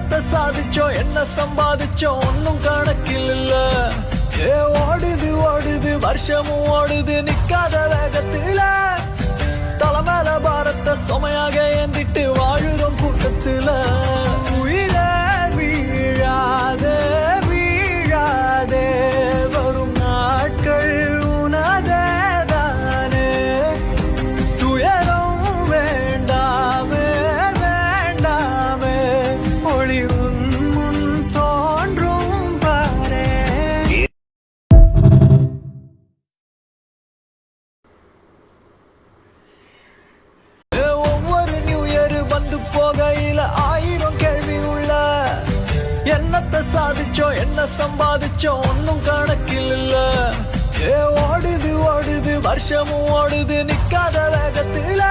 என்னத்த சாதிச்சோம் என்ன சம்பாதிச்சோம் ஒன்னும் கணக்கில் இல்ல. ஓடுது ஓடுது வருஷமும் ஓடுது நிக்காத வேகத்துல. தலைமையில பாரத்தை சுமையாக ஏந்திட்டு வாழுறோம் கூட்டத்துல. உயிரே வீழாதே வீழாதே வரும் நாட்கள் உனதே தானே. துயரம் வேண்டாமே வேண்டாமே ஒளி உன் முன் தோன்றும் பாரே. ஒவ்வொரு நியூ இயர் வந்து போகையில 1000 கேள்வி உள்ள. என்னத்த சாதிச்சோம் என்ன சம்பாதிச்சோம் ஒன்னும் கணக்கில் இல்ல. ஓடுது ஓடுது வருஷமும் ஓடுது நிக்காத வேகத்துல.